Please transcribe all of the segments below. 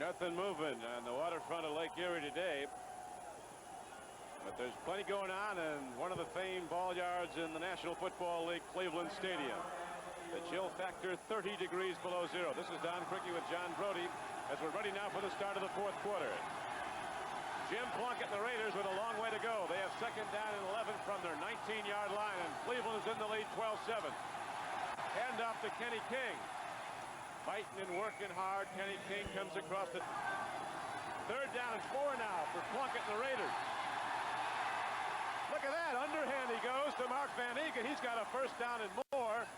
Nothing moving on the waterfront of Lake Erie today. But there's plenty going on in one of the famed ball yards in the National Football League, Cleveland Stadium. The chill factor 30 degrees below zero. This is Don Criqui with John Brody as we're ready now for the start of the fourth quarter. Jim Plunkett and the Raiders with a long way to go. They have second down and 11 from their 19-yard line, and Cleveland is in the lead 12-7. Hand off to Kenny King. Fighting and working hard. Kenny King comes across the third down and 4 now for Plunkett and the Raiders. Look at that. Underhand he goes to Mark Van Eegen. He's got a first down and more.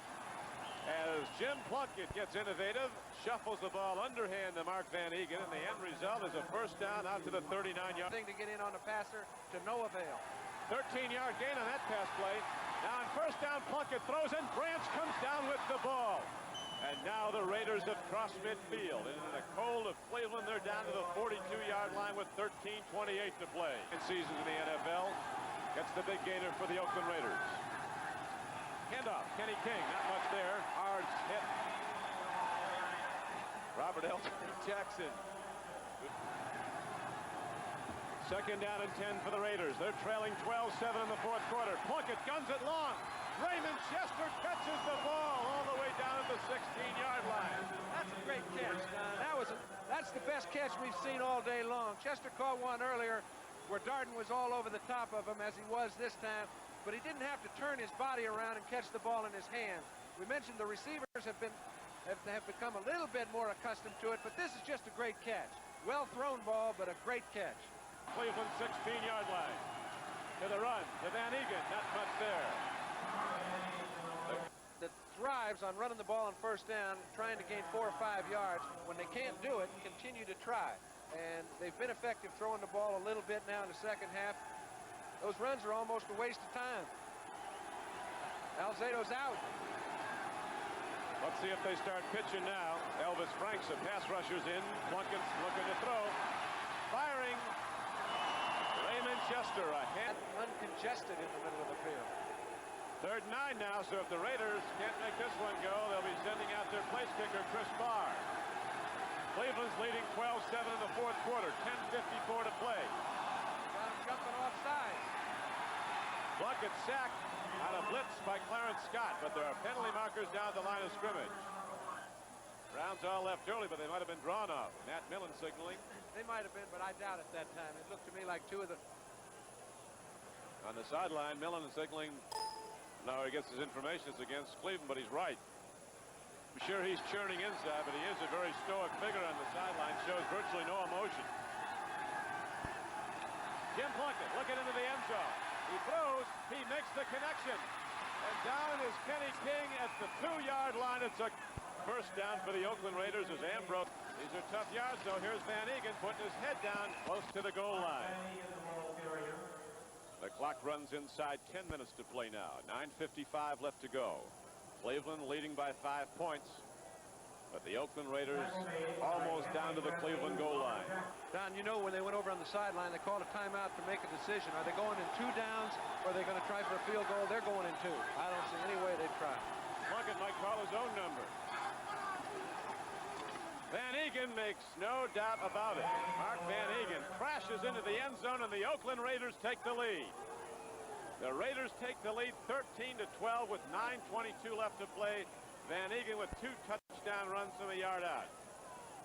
As Jim Plunkett gets innovative, shuffles the ball underhand to Mark Van Eegen, and the end result is a first down out to the 39-yard. Thing to get in on the passer to no avail. 13-yard gain on that pass play. Now on first down, Plunkett throws and Branch comes down with the ball. And now the Raiders have crossed midfield. And in the cold of Cleveland, they're down to the 42-yard line with 13:28 to play. In seasons in the NFL, gets the big gainer for the Oakland Raiders. Handoff, Kenny King, not much there. Hard hit. Robert Elton Jackson. Second down and 10 for the Raiders. They're trailing 12-7 in the fourth quarter. Plunkett guns it long. Raymond Chester catches the ball all the way down at the 16-yard line. That's a great catch. That's the best catch we've seen all day long. Chester caught one earlier where Darden was all over the top of him, as he was this time, but he didn't have to turn his body around and catch the ball in his hands. We mentioned the receivers have become a little bit more accustomed to it, but this is just a great catch. Well thrown ball, but a great catch. Cleveland 16-yard line. To the run, to Van Eegen, not much there. That thrives on running the ball on first down, trying to gain 4 or 5 yards. When they can't do it, continue to try. And they've been effective throwing the ball a little bit now in the second half. Those runs are almost a waste of time. Alzado's out. Let's see if they start pitching now. Elvis Franks, the pass rushers in. Plunkett's looking to throw. Firing. Raymond Chester ahead. Uncongested in the middle of the field. 3rd and 9 now, so if the Raiders can't make this one go, they'll be sending out their place kicker, Chris Barr. Cleveland's leading 12-7 in the fourth quarter. 10:54 to play. Got him jumping offside. Plunkett sacked on a blitz by Clarence Scott, but there are penalty markers down the line of scrimmage. Browns all left early, but they might have been drawn off. Matt Millen signaling. They might have been, but I doubt it that time. It looked to me like two of the... On the sideline, Millen is signaling. No, he gets his information. It's against Cleveland, but he's right. I'm sure he's churning inside, but he is a very stoic figure on the sideline. Shows virtually no emotion. Jim Plunkett looking into the end zone. He throws. He makes the connection. And down is Kenny King at the 2-yard line. It's a first down for the Oakland Raiders as Ambrose. These are tough yards, though. Here's Van Eegen putting his head down close to the goal line. The clock runs inside 10 minutes to play now. 9:55 left to go. Cleveland leading by 5 points. But the Oakland Raiders almost down to the Cleveland goal line. Don, you know, when they went over on the sideline, they called a timeout to make a decision. Are they going in 2 downs, or are they going to try for a field goal? They're going in 2. I don't see any way they'd try. Plunkett might call his own number. Van Eegen makes no doubt about it. Mark Van Eegen crashes into the end zone, and the Oakland Raiders take the lead. The Raiders take the lead 13-12 with 9:22 left to play. Van Eegen with 2 touchdown runs from a yard out.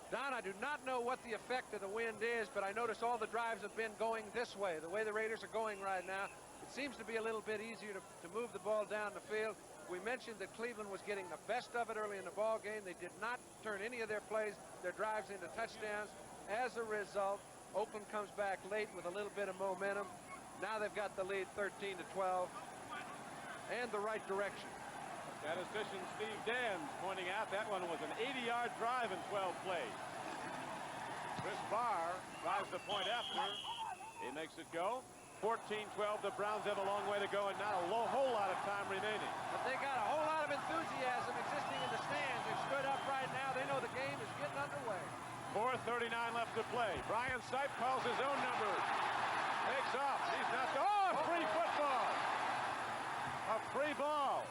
Don, I do not know what the effect of the wind is, but I notice all the drives have been going this way, the way the Raiders are going right now. It seems to be a little bit easier to move the ball down the field. We mentioned that Cleveland was getting the best of it early in the ball game. They did not turn any of their plays, their drives into touchdowns. As a result, Oakland comes back late with a little bit of momentum. Now they've got the lead 13-12 and the right direction. Statistician Steve Dan's pointing out that one was an 80-yard drive in 12 plays. Chris Barr drives the point after. He makes it go. 14-12, the Browns have a long way to go and not a whole lot of time remaining. But they got a whole lot of enthusiasm existing in the stands. They've stood up right now. They know the game is getting underway. 4:39 left to play. Brian Sipe calls his own number. Takes off. He's not. Oh, free football. A free ball.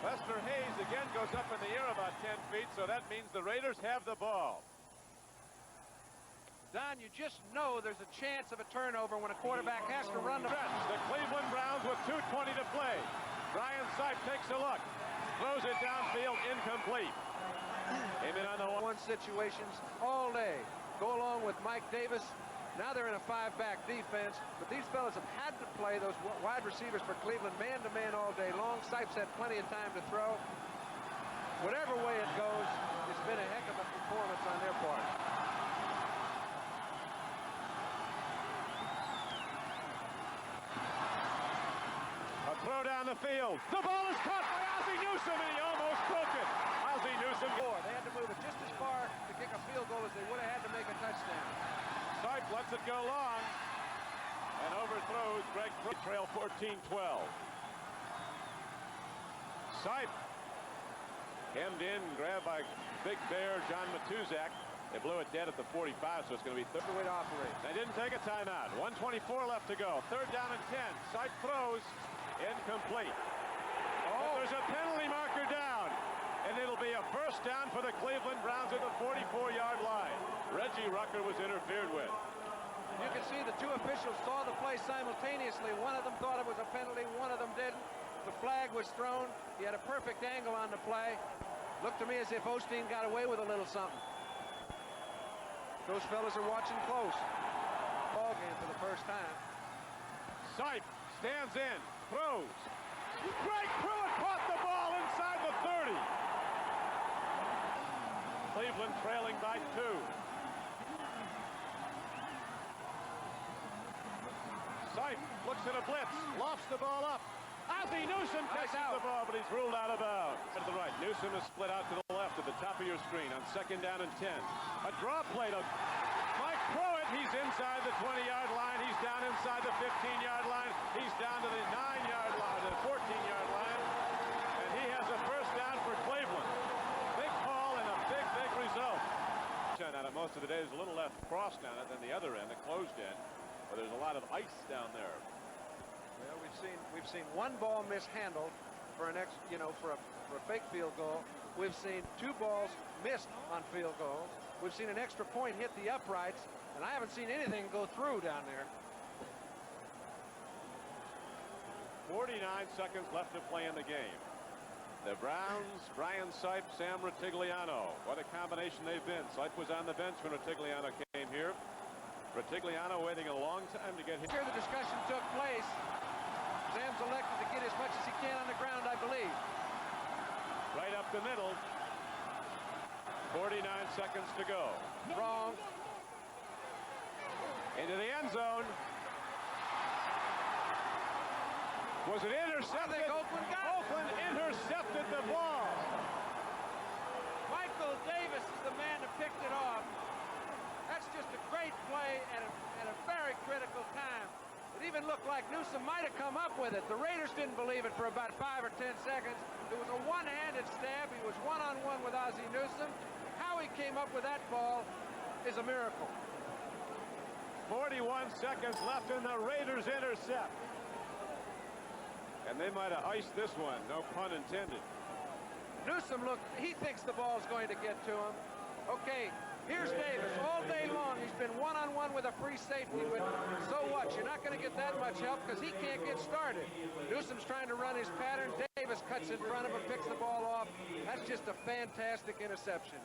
Lester Hayes again goes up in the air about 10 feet, so that means the Raiders have the ball. Don, you just know there's a chance of a turnover when a quarterback has to run the stretch. The Cleveland Browns with 2:20 to play. Brian Sipe takes a look, throws it downfield, incomplete. Came in on the one situations all day. Go along with Mike Davis. Now they're in a 5-back defense, but these fellas have had to play those wide receivers for Cleveland man-to-man all day long. Sipe's had plenty of time to throw. Whatever way it goes, it's been a heck of a performance on their part. A throw down the field. The ball is caught by Ozzie Newsome, and he almost broke it. Ozzie Newsome. They had to move it just as far to kick a field goal as they would have had to make a touchdown. Sipe lets it go long and overthrows Greg Trail 14-12. Sipe hemmed in, grabbed by Big Bear John Matuzak. They blew it dead at the 45, so it's going to be third way to operate. They didn't take a timeout. 1:24 left to go. Third down and 10. Sipe throws, incomplete. But there's a penalty marker down, and it'll be a first down for the Cleveland Browns at the 44-yard line. Reggie Rucker was interfered with. You can see the two officials saw the play simultaneously. One of them thought it was a penalty, one of them didn't. The flag was thrown. He had a perfect angle on the play. Looked to me as if Osteen got away with a little something. Those fellas are watching close. Ball game for the first time. Sipe stands in, throws. Greg Pruitt caught the ball inside the 30. Cleveland trailing by 2. Sipe looks at a blitz, lofts the ball up. Ozzie Newsome catches the ball, but he's ruled out of bounds. To the right, Newsome is split out to the left at the top of your screen on second down and 10. A draw play to Mike Pruitt. He's inside the 20-yard line. He's down inside the 15-yard line. He's down to the 9-yard line, the 14-yard line. And he has a first down for Cleveland. Big call and a big, big result. Out of most of the day, there's a little less frost down it than the other end, the closed end. But there's a lot of ice down there. Well, we've seen one ball mishandled for an for a fake field goal. We've seen 2 balls missed on field goals. We've seen an extra point hit the uprights, and I haven't seen anything go through down there. 49 seconds left to play in the game. The Browns, Brian Sipe, Sam Ratigliano. What a combination they've been. Sipe was on the bench when Ratigliano came here. Ratigliano waiting a long time to get him. Here the discussion took place. Sam's elected to get as much as he can on the ground, I believe. Right up the middle. 49 seconds to go. Wrong. Into the end zone. Was it intercepted? Oakland intercepted the ball. Michael Davis is the man that picked it off. That's just a great play at a very critical time. It even looked like Newsome might have come up with it. The Raiders didn't believe it for about 5 or 10 seconds. It was a one-handed stab. He was one-on-one with Ozzie Newsome. How he came up with that ball is a miracle. 41 seconds left and the Raiders intercept. And they might have iced this one, no pun intended. Newsome, look, he thinks the ball's going to get to him. Okay, here's Davis. All day long, he's been one-on-one with a free safety, but so what? You're not going to get that much help because he can't get started. Newsome's trying to run his pattern. Davis cuts in front of him, picks the ball off. That's just a fantastic interception.